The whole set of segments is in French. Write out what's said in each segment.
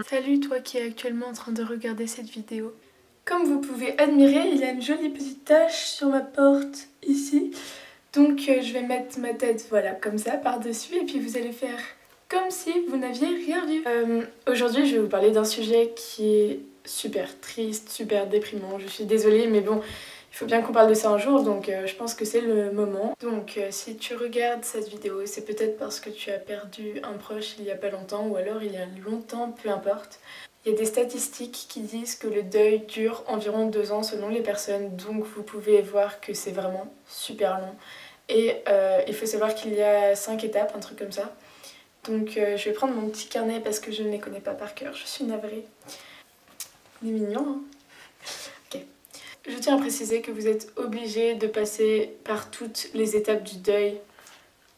Salut toi qui es actuellement en train de regarder cette vidéo. Comme vous pouvez admirer, il y a une jolie petite tache sur ma porte ici. Donc je vais mettre ma tête voilà comme ça par-dessus et puis vous allez faire comme si vous n'aviez rien vu. Aujourd'hui je vais vous parler d'un sujet qui est super triste, super déprimant. Je suis désolée mais bon, il faut bien qu'on parle de ça un jour donc je pense que c'est le moment. Donc si tu regardes cette vidéo, c'est peut-être parce que tu as perdu un proche il y a pas longtemps ou alors il y a longtemps, peu importe. Il y a des statistiques qui disent que le deuil dure environ 2 ans selon les personnes, donc vous pouvez voir que c'est vraiment super long. Et il faut savoir qu'il y a 5 étapes, un truc comme ça. Donc je vais prendre mon petit carnet parce que je ne les connais pas par cœur, je suis navrée. Il est mignon, hein? Ok. Je tiens à préciser que vous êtes obligés de passer par toutes les étapes du deuil.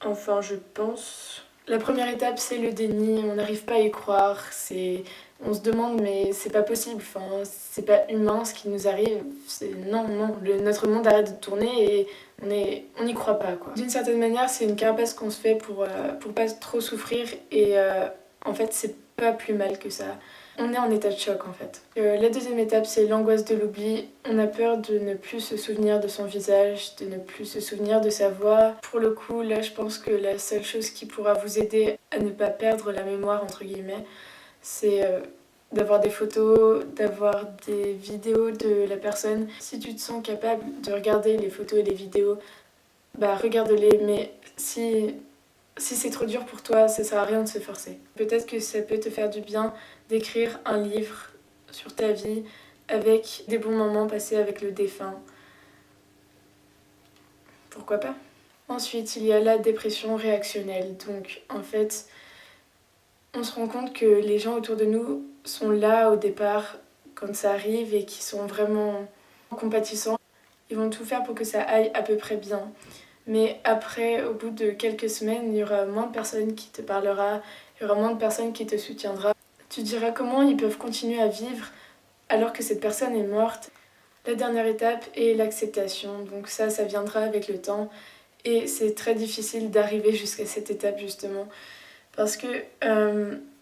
Enfin, je pense. La première étape, c'est le déni. On n'arrive pas à y croire. On se demande, mais c'est pas possible. Enfin, c'est pas humain ce qui nous arrive. Non, non. Notre monde arrête de tourner et on n'y croit pas, quoi. D'une certaine manière, c'est une carapace qu'on se fait pour pas trop souffrir. Et en fait, c'est pas plus mal que ça. On est en état de choc en fait. La deuxième étape, c'est l'angoisse de l'oubli. On a peur de ne plus se souvenir de son visage, de ne plus se souvenir de sa voix. Pour le coup, là, je pense que la seule chose qui pourra vous aider à ne pas perdre la mémoire, entre guillemets, c'est d'avoir des photos, d'avoir des vidéos de la personne. Si tu te sens capable de regarder les photos et les vidéos, bah regarde-les, mais si c'est trop dur pour toi, ça sert à rien de se forcer. Peut-être que ça peut te faire du bien d'écrire un livre sur ta vie avec des bons moments passés avec le défunt. Pourquoi pas? Ensuite, il y a la dépression réactionnelle. Donc, en fait, on se rend compte que les gens autour de nous sont là au départ quand ça arrive et qui sont vraiment compatissants. Ils vont tout faire pour que ça aille à peu près bien. Mais après, au bout de quelques semaines, il y aura moins de personnes qui te parlera, il y aura moins de personnes qui te soutiendra. Tu diras comment ils peuvent continuer à vivre alors que cette personne est morte. La dernière étape est l'acceptation. Donc ça viendra avec le temps. Et c'est très difficile d'arriver jusqu'à cette étape justement. Parce que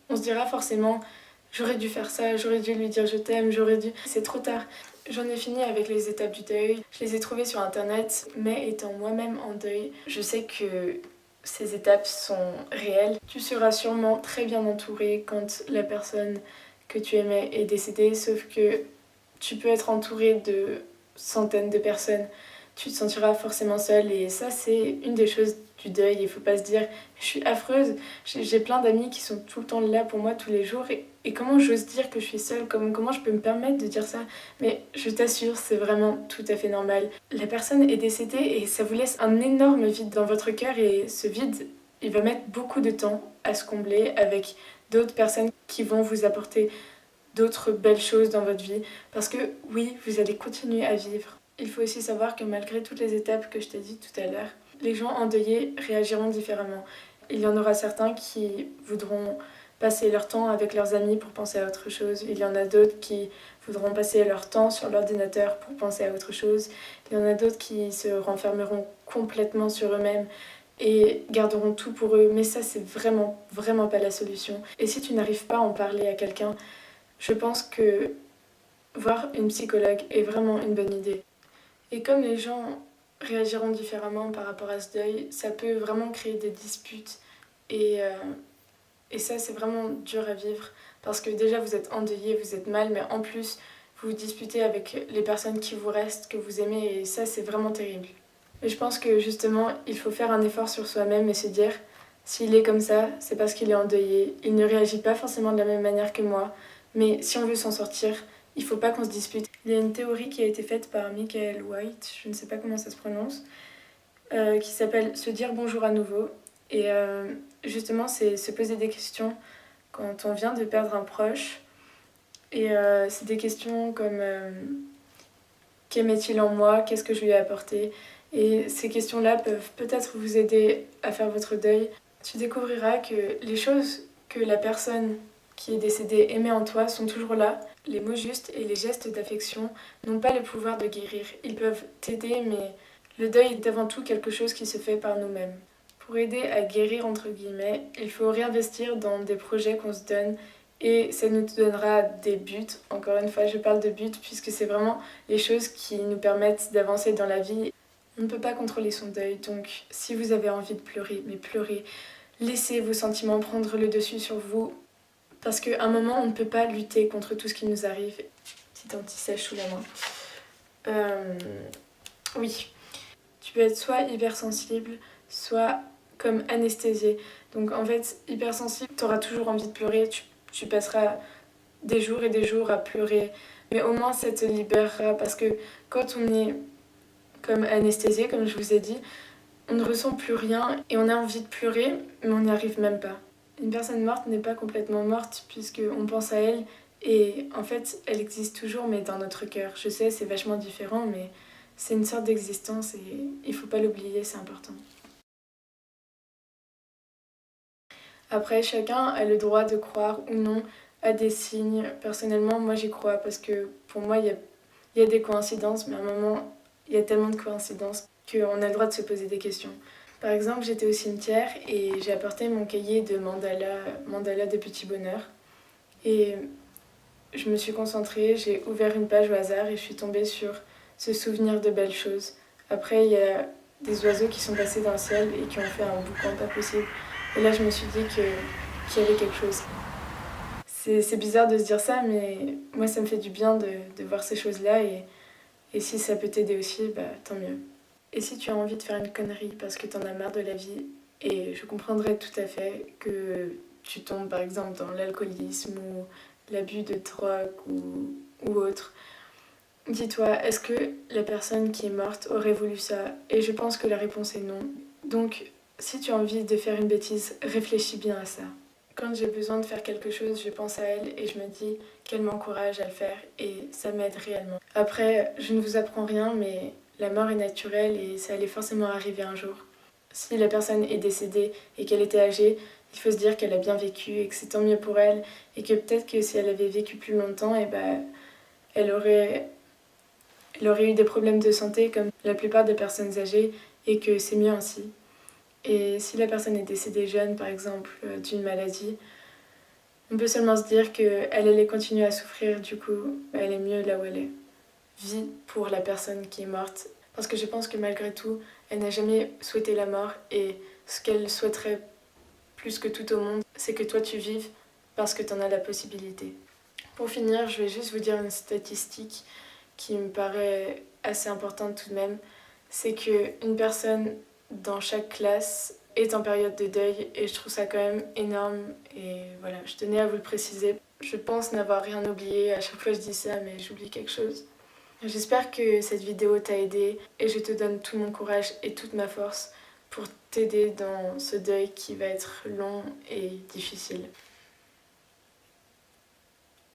on se dira forcément, j'aurais dû faire ça, j'aurais dû lui dire je t'aime, j'aurais dû... C'est trop tard. J'en ai fini avec les étapes du deuil. Je les ai trouvées sur internet, mais étant moi-même en deuil, je sais que ces étapes sont réelles. Tu seras sûrement très bien entouré quand la personne que tu aimais est décédée, sauf que tu peux être entouré de centaines de personnes. Tu te sentiras forcément seule et ça c'est une des choses du deuil. Il faut pas se dire je suis affreuse, j'ai plein d'amis qui sont tout le temps là pour moi tous les jours et comment j'ose dire que je suis seule, comment je peux me permettre de dire ça? Mais je t'assure, c'est vraiment tout à fait normal. La personne est décédée et ça vous laisse un énorme vide dans votre cœur et ce vide, il va mettre beaucoup de temps à se combler avec d'autres personnes qui vont vous apporter d'autres belles choses dans votre vie parce que oui, vous allez continuer à vivre. Il faut aussi savoir que malgré toutes les étapes que je t'ai dites tout à l'heure, les gens endeuillés réagiront différemment. Il y en aura certains qui voudront passer leur temps avec leurs amis pour penser à autre chose. Il y en a d'autres qui voudront passer leur temps sur l'ordinateur pour penser à autre chose. Il y en a d'autres qui se renfermeront complètement sur eux-mêmes et garderont tout pour eux. Mais ça, c'est vraiment, vraiment pas la solution. Et si tu n'arrives pas à en parler à quelqu'un, je pense que voir une psychologue est vraiment une bonne idée. Et comme les gens réagiront différemment par rapport à ce deuil, ça peut vraiment créer des disputes. Et, euh, et ça, c'est vraiment dur à vivre. Parce que déjà, vous êtes endeuillé, vous êtes mal, mais en plus, vous vous disputez avec les personnes qui vous restent, que vous aimez, et ça, c'est vraiment terrible. Mais je pense que justement, il faut faire un effort sur soi-même et se dire, s'il est comme ça, c'est parce qu'il est endeuillé. Il ne réagit pas forcément de la même manière que moi. Mais si on veut s'en sortir, il faut pas qu'on se dispute. Il y a une théorie qui a été faite par Michael White, je ne sais pas comment ça se prononce, qui s'appelle se dire bonjour à nouveau. Et justement, c'est se poser des questions quand on vient de perdre un proche. Et c'est des questions comme qu'aimait-il en moi, qu'est-ce que je lui ai apporté. Et ces questions-là peuvent peut-être vous aider à faire votre deuil. Tu découvriras que les choses que la personne qui est décédée aimait en toi sont toujours là. Les mots justes et les gestes d'affection n'ont pas le pouvoir de guérir. Ils peuvent t'aider, mais le deuil est avant tout quelque chose qui se fait par nous-mêmes. Pour aider à guérir, entre guillemets, il faut réinvestir dans des projets qu'on se donne et ça nous donnera des buts. Encore une fois, je parle de buts puisque c'est vraiment les choses qui nous permettent d'avancer dans la vie. On ne peut pas contrôler son deuil, donc si vous avez envie de pleurer, mais pleurez. Laissez vos sentiments prendre le dessus sur vous, parce qu'à un moment, on ne peut pas lutter contre tout ce qui nous arrive. Petit anti-sèche sous la main. Oui, tu peux être soit hypersensible, soit comme anesthésié. Donc en fait, hypersensible, tu auras toujours envie de pleurer, tu passeras des jours et des jours à pleurer. Mais au moins, ça te libérera, parce que quand on est comme anesthésié, comme je vous ai dit, on ne ressent plus rien et on a envie de pleurer, mais on n'y arrive même pas. Une personne morte n'est pas complètement morte puisqu'on pense à elle et en fait elle existe toujours mais dans notre cœur. Je sais, c'est vachement différent mais c'est une sorte d'existence et il faut pas l'oublier, c'est important. Après, chacun a le droit de croire ou non à des signes. Personnellement, moi j'y crois parce que pour moi il y a des coïncidences, mais à un moment il y a tellement de coïncidences qu'on a le droit de se poser des questions. Par exemple, j'étais au cimetière et j'ai apporté mon cahier de mandala de petits bonheurs. Et je me suis concentrée, j'ai ouvert une page au hasard et je suis tombée sur ce souvenir de belles choses. Après, il y a des oiseaux qui sont passés dans le ciel et qui ont fait un boucan pas possible. Et là, je me suis dit qu'il y avait quelque chose. C'est bizarre de se dire ça, mais moi, ça me fait du bien de voir ces choses-là. Et si ça peut t'aider aussi, bah tant mieux. Et si tu as envie de faire une connerie parce que t'en as marre de la vie, et je comprendrais tout à fait que tu tombes par exemple dans l'alcoolisme ou l'abus de drogue ou autre, dis-toi, est-ce que la personne qui est morte aurait voulu ça? Et je pense que la réponse est non. Donc, si tu as envie de faire une bêtise, réfléchis bien à ça. Quand j'ai besoin de faire quelque chose, je pense à elle et je me dis qu'elle m'encourage à le faire et ça m'aide réellement. Après, je ne vous apprends rien, mais la mort est naturelle et ça allait forcément arriver un jour. Si la personne est décédée et qu'elle était âgée, il faut se dire qu'elle a bien vécu et que c'est tant mieux pour elle et que peut-être que si elle avait vécu plus longtemps, et ben, elle aurait eu des problèmes de santé comme la plupart des personnes âgées et que c'est mieux ainsi. Et si la personne est décédée jeune, par exemple, d'une maladie, on peut seulement se dire qu'elle allait continuer à souffrir, du coup, elle est mieux là où elle est. Vie pour la personne qui est morte. Parce que je pense que malgré tout, elle n'a jamais souhaité la mort et ce qu'elle souhaiterait plus que tout au monde, c'est que toi tu vives parce que tu en as la possibilité. Pour finir, je vais juste vous dire une statistique qui me paraît assez importante tout de même. C'est qu'une personne dans chaque classe est en période de deuil et je trouve ça quand même énorme et voilà, je tenais à vous le préciser. Je pense n'avoir rien oublié, à chaque fois je dis ça mais j'oublie quelque chose. J'espère que cette vidéo t'a aidé et je te donne tout mon courage et toute ma force pour t'aider dans ce deuil qui va être long et difficile.